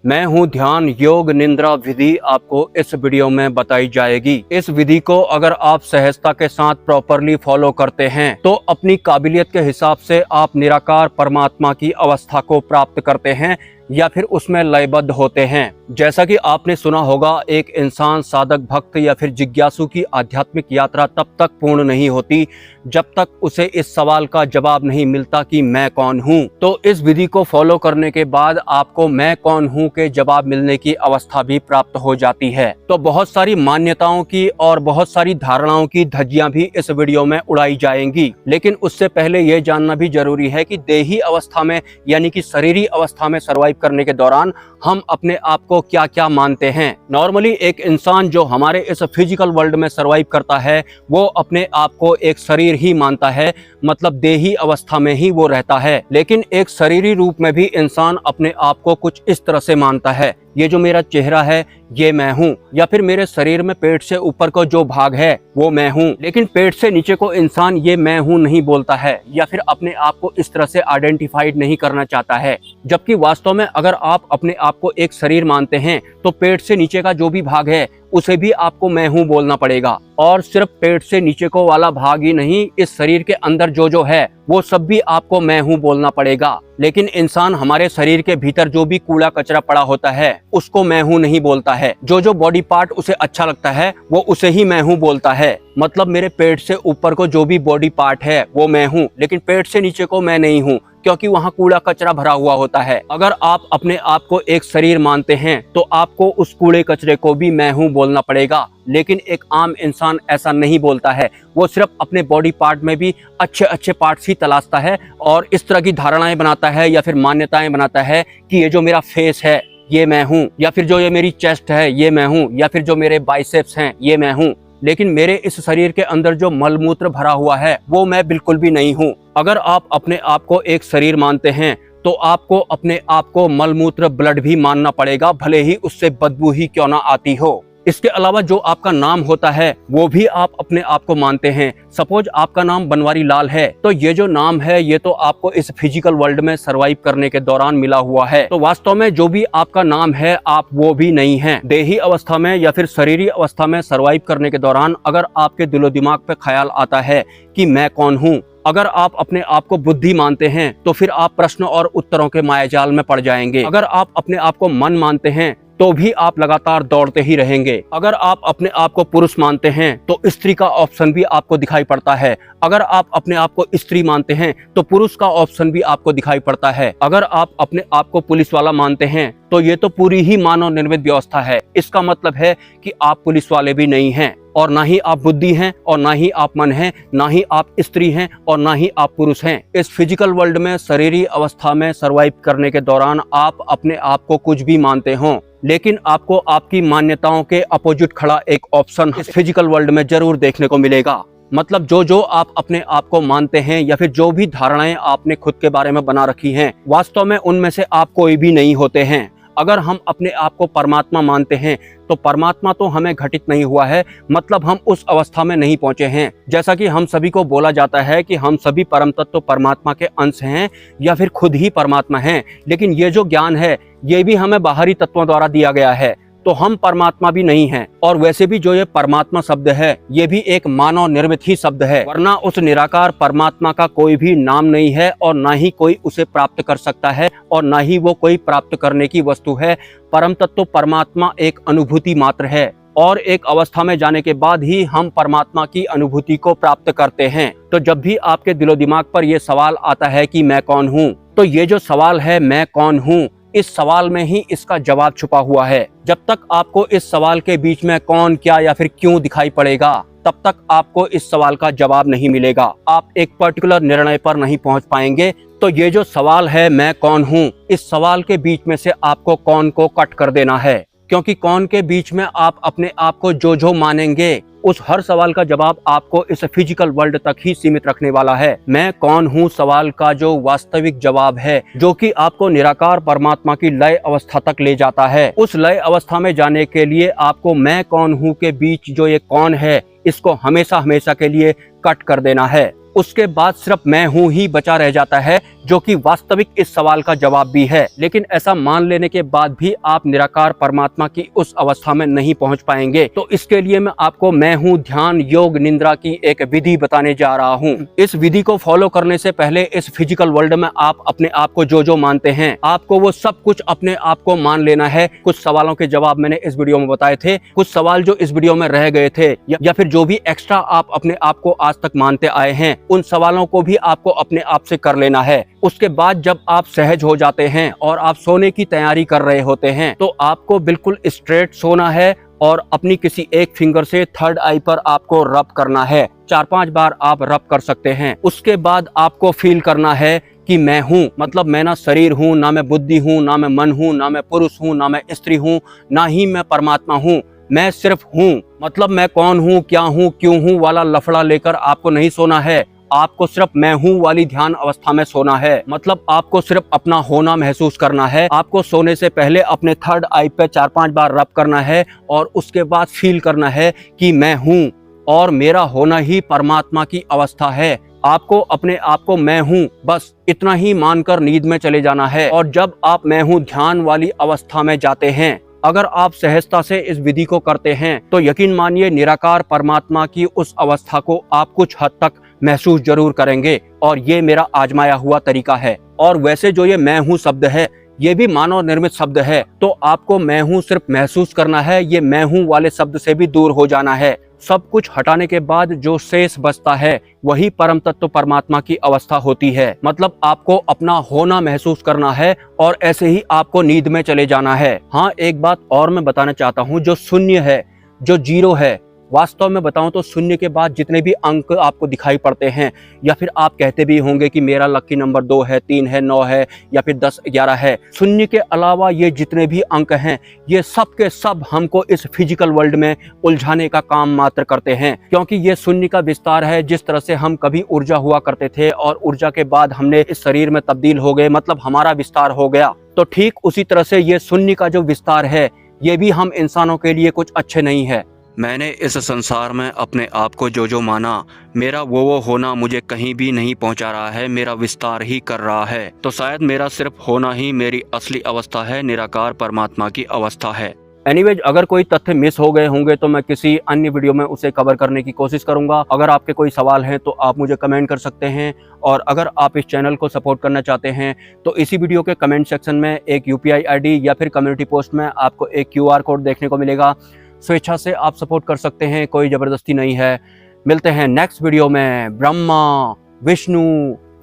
मैं हूं ध्यान योग निंद्रा विधि आपको इस वीडियो में बताई जाएगी। इस विधि को अगर आप सहजता के साथ प्रॉपरली फॉलो करते हैं तो अपनी काबिलियत के हिसाब से आप निराकार परमात्मा की अवस्था को प्राप्त करते हैं या फिर उसमें लयबद्ध होते हैं। जैसा कि आपने सुना होगा, एक इंसान साधक भक्त या फिर जिज्ञासु की आध्यात्मिक यात्रा तब तक पूर्ण नहीं होती जब तक उसे इस सवाल का जवाब नहीं मिलता कि मैं कौन हूँ। तो इस विधि को फॉलो करने के बाद आपको मैं कौन हूँ के जवाब मिलने की अवस्था भी प्राप्त हो जाती है। तो बहुत सारी मान्यताओं की और बहुत सारी धारणाओं की धज्जियां भी इस वीडियो में उड़ाई जाएंगी, लेकिन उससे पहले ये जानना भी जरूरी है कि देही अवस्था में यानी कि शरीरी अवस्था में सर्वाइव करने के दौरान हम अपने आप को क्या क्या मानते हैं। नॉर्मली एक इंसान जो हमारे इस फिजिकल वर्ल्ड में सर्वाइव करता है वो अपने आप को एक शरीर ही मानता है, मतलब देही अवस्था में ही वो रहता है। लेकिन एक शरीरी रूप में भी इंसान अपने आप को कुछ इस तरह से मानता है, ये जो मेरा चेहरा है ये मैं हूँ, या फिर मेरे शरीर में पेट से ऊपर का जो भाग है वो मैं हूँ। लेकिन पेट से नीचे को इंसान ये मैं हूँ नहीं बोलता है या फिर अपने आप को इस तरह से आइडेंटिफाइड नहीं करना चाहता है। जबकि वास्तव में अगर आप अपने आप को एक शरीर मानते हैं तो पेट से नीचे का जो भी भाग है उसे भी आपको मैं हूँ बोलना पड़ेगा। और सिर्फ पेट से नीचे को वाला भाग ही नहीं, इस शरीर के अंदर जो है वो सब भी आपको मैं हूँ बोलना पड़ेगा। लेकिन इंसान हमारे शरीर के भीतर जो भी कूड़ा कचरा पड़ा होता है उसको मैं हूँ नहीं बोलता है। जो बॉडी पार्ट उसे अच्छा लगता है वो उसे ही मैं हूँ बोलता है। मतलब मेरे पेट से ऊपर को जो भी बॉडी पार्ट है वो मैं हूँ, लेकिन पेट से नीचे को मैं नहीं हूँ, क्योंकि वहाँ कूड़ा कचरा भरा हुआ होता है। अगर आप अपने आप को एक शरीर मानते हैं तो आपको उस कूड़े कचरे को भी मैं हूँ बोलना पड़ेगा। लेकिन एक आम इंसान ऐसा नहीं बोलता है, वो सिर्फ अपने बॉडी पार्ट में भी अच्छे अच्छे पार्ट्स ही तलाशता है और इस तरह की धारणाएं बनाता है या फिर मान्यताएं बनाता है कि ये जो मेरा फेस है ये मैं हूँ, या फिर जो ये मेरी चेस्ट है ये मैं हूँ, या फिर जो मेरे बाइसेप्स हैं ये मैं हूँ। लेकिन मेरे इस शरीर के अंदर जो मलमूत्र भरा हुआ है वो मैं बिल्कुल भी नहीं हूँ। अगर आप अपने आप को एक शरीर मानते हैं तो आपको अपने आप को मलमूत्र ब्लड भी मानना पड़ेगा, भले ही उससे बदबू ही क्यों ना आती हो। इसके अलावा जो आपका नाम होता है वो भी आप अपने आप को मानते हैं। सपोज आपका नाम बनवारी लाल है तो ये जो नाम है ये तो आपको इस फिजिकल वर्ल्ड में सरवाइव करने के दौरान मिला हुआ है। तो वास्तव में जो भी आपका नाम है आप वो भी नहीं हैं। देही अवस्था में या फिर शरीरी अवस्था में सरवाइव करने के दौरान अगर आपके दिलो दिमाग पे ख्याल आता है कि मैं कौन हूँ, अगर आप अपने आप को बुद्धि मानते हैं तो फिर आप प्रश्न और उत्तरों के मायाजाल में पड़ जाएंगे। अगर आप अपने आप को मन मानते हैं तो भी आप लगातार दौड़ते ही रहेंगे। अगर आप अपने आप को पुरुष मानते हैं तो स्त्री का ऑप्शन भी आपको दिखाई पड़ता है। अगर आप अपने आप को स्त्री मानते हैं तो पुरुष का ऑप्शन भी आपको दिखाई पड़ता है। अगर आप अपने आप को पुलिस वाला मानते हैं तो ये तो पूरी ही मानव निर्मित व्यवस्था है। इसका मतलब है कि आप पुलिस वाले भी नहीं हैं, और ना ही आप बुद्धि हैं, और ना ही आप मन हैं, ना ही आप स्त्री हैं, और ना ही आप पुरुष हैं। इस फिजिकल वर्ल्ड में शरीरी अवस्था में सर्वाइव करने के दौरान आप अपने आप को कुछ भी मानते हों, लेकिन आपको आपकी मान्यताओं के अपोजिट खड़ा एक ऑप्शन इस फिजिकल वर्ल्ड में जरूर देखने को मिलेगा। मतलब जो आप अपने आप को मानते हैं या फिर जो भी धारणाएं आपने खुद के बारे में बना रखी हैं, वास्तव में उनमें से आप कोई भी नहीं होते हैं। अगर हम अपने आप को परमात्मा मानते हैं तो परमात्मा तो हमें घटित नहीं हुआ है, मतलब हम उस अवस्था में नहीं पहुंचे हैं। जैसा कि हम सभी को बोला जाता है कि हम सभी परम तत्व परमात्मा के अंश हैं या फिर खुद ही परमात्मा हैं, लेकिन ये जो ज्ञान है ये भी हमें बाहरी तत्वों द्वारा दिया गया है, तो हम परमात्मा भी नहीं हैं। और वैसे भी जो ये परमात्मा शब्द है ये भी एक मानव निर्मित ही शब्द है, वरना उस निराकार परमात्मा का कोई भी नाम नहीं है और ना ही कोई उसे प्राप्त कर सकता है और ना ही वो कोई प्राप्त करने की वस्तु है। परम तत्व परमात्मा एक अनुभूति मात्र है और एक अवस्था में जाने के बाद ही हम परमात्मा की अनुभूति को प्राप्त करते हैं। तो जब भी आपके दिलो दिमाग पर यह सवाल आता है कि मैं कौन हूँ, तो ये जो सवाल है मैं कौन हूँ, इस सवाल में ही इसका जवाब छुपा हुआ है। जब तक आपको इस सवाल के बीच में कौन, क्या या फिर क्यों दिखाई पड़ेगा, तब तक आपको इस सवाल का जवाब नहीं मिलेगा। आप एक पर्टिकुलर निर्णय पर नहीं पहुंच पाएंगे। तो ये जो सवाल है मैं कौन हूँ, इस सवाल के बीच में से आपको कौन को कट कर देना है, क्योंकि कौन के बीच में आप अपने आप को जो मानेंगे उस हर सवाल का जवाब आपको इस फिजिकल वर्ल्ड तक ही सीमित रखने वाला है। मैं कौन हूँ सवाल का जो वास्तविक जवाब है, जो कि आपको निराकार परमात्मा की लय अवस्था तक ले जाता है, उस लय अवस्था में जाने के लिए आपको मैं कौन हूँ के बीच जो ये कौन है इसको हमेशा हमेशा के लिए कट कर देना है। उसके बाद सिर्फ मैं हूँ ही बचा रह जाता है, जो कि वास्तविक इस सवाल का जवाब भी है। लेकिन ऐसा मान लेने के बाद भी आप निराकार परमात्मा की उस अवस्था में नहीं पहुंच पाएंगे। तो इसके लिए मैं आपको मैं हूं ध्यान योग निद्रा की एक विधि बताने जा रहा हूं। इस विधि को फॉलो करने से पहले इस फिजिकल वर्ल्ड में आप अपने आप को जो मानते हैं, आपको वो सब कुछ अपने आप को मान लेना है। कुछ सवालों के जवाब मैंने इस वीडियो में बताए थे, कुछ सवाल जो इस वीडियो में रह गए थे या फिर जो भी एक्स्ट्रा आप अपने आप को आज तक मानते आए हैं, उन सवालों को भी आपको अपने आप से कर लेना है। उसके बाद जब आप सहज हो जाते हैं और आप सोने की तैयारी कर रहे होते हैं, तो आपको बिल्कुल स्ट्रेट सोना है और अपनी किसी एक फिंगर से थर्ड आई पर आपको रब करना है। 4-5 बार आप रब कर सकते हैं। उसके बाद आपको फील करना है कि मैं हूँ, मतलब मैं ना शरीर हूँ, ना मैं बुद्धि हूँ, ना मैं मन हूँ, ना मैं पुरुष हूँ, ना मैं स्त्री हूँ, ना ही मैं परमात्मा हूँ। मैं सिर्फ हूँ। मतलब मैं कौन हूँ, क्या हूँ, क्यों हूँ वाला लफड़ा लेकर आपको नहीं सोना है। आपको सिर्फ मैं हूँ वाली ध्यान अवस्था में सोना है। मतलब आपको सिर्फ अपना होना महसूस करना है। आपको सोने से पहले अपने थर्ड आई पे 4-5 बार रब करना है और उसके बाद फील करना है कि मैं हूँ और मेरा होना ही परमात्मा की अवस्था है। आपको अपने आप को मैं हूँ बस इतना ही मानकर नींद में चले जाना है। और जब आप मैं हूँ ध्यान वाली अवस्था में जाते हैं, अगर आप सहजता से इस विधि को करते हैं, तो यकीन मानिए निराकार परमात्मा की उस अवस्था को आप कुछ हद तक महसूस जरूर करेंगे। और ये मेरा आजमाया हुआ तरीका है। और वैसे जो ये मैं हूँ शब्द है, ये भी मानव निर्मित शब्द है, तो आपको मैं हूँ सिर्फ महसूस करना है। ये मैं हूँ वाले शब्द से भी दूर हो जाना है। सब कुछ हटाने के बाद जो शेष बचता है, वही परम तत्व परमात्मा की अवस्था होती है। मतलब आपको अपना होना महसूस करना है और ऐसे ही आपको नींद में चले जाना है। हाँ, एक बात और मैं बताना चाहता हूँ, जो शून्य है, जो जीरो है, वास्तव में बताऊं तो शून्य के बाद जितने भी अंक आपको दिखाई पड़ते हैं, या फिर आप कहते भी होंगे कि मेरा लकी नंबर 2 है, 3 है, 9 है या फिर 10, 11 है, शून्य के अलावा ये जितने भी अंक हैं, ये सब के सब हमको इस फिजिकल वर्ल्ड में उलझाने का काम मात्र करते हैं। क्योंकि ये शून्य का विस्तार है। जिस तरह से हम कभी ऊर्जा हुआ करते थे और ऊर्जा के बाद हमने इस शरीर में तब्दील हो गए, मतलब हमारा विस्तार हो गया, तो ठीक उसी तरह से ये शून्य का जो विस्तार है, ये भी हम इंसानों के लिए कुछ अच्छे नहीं है। मैंने इस संसार में अपने आप को जो माना, मेरा वो होना मुझे कहीं भी नहीं पहुंचा रहा है, मेरा विस्तार ही कर रहा है। तो शायद मेरा सिर्फ होना ही मेरी असली अवस्था है, निराकार परमात्मा की अवस्था है। एनीवेज, अगर कोई तथ्य मिस हो गए होंगे तो मैं किसी अन्य वीडियो में उसे कवर करने की कोशिश करूंगा। अगर आपके कोई सवाल हैं तो आप मुझे कमेंट कर सकते हैं। और अगर आप इस चैनल को सपोर्ट करना चाहते हैं तो इसी वीडियो के कमेंट सेक्शन में एक UPI ID या फिर कम्युनिटी पोस्ट में आपको एक QR कोड देखने को मिलेगा। स्वेच्छा से आप सपोर्ट कर सकते हैं, कोई ज़बरदस्ती नहीं है। मिलते हैं नेक्स्ट वीडियो में। ब्रह्मा, विष्णु,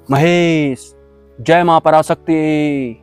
महेश, जय मां पराशक्ति।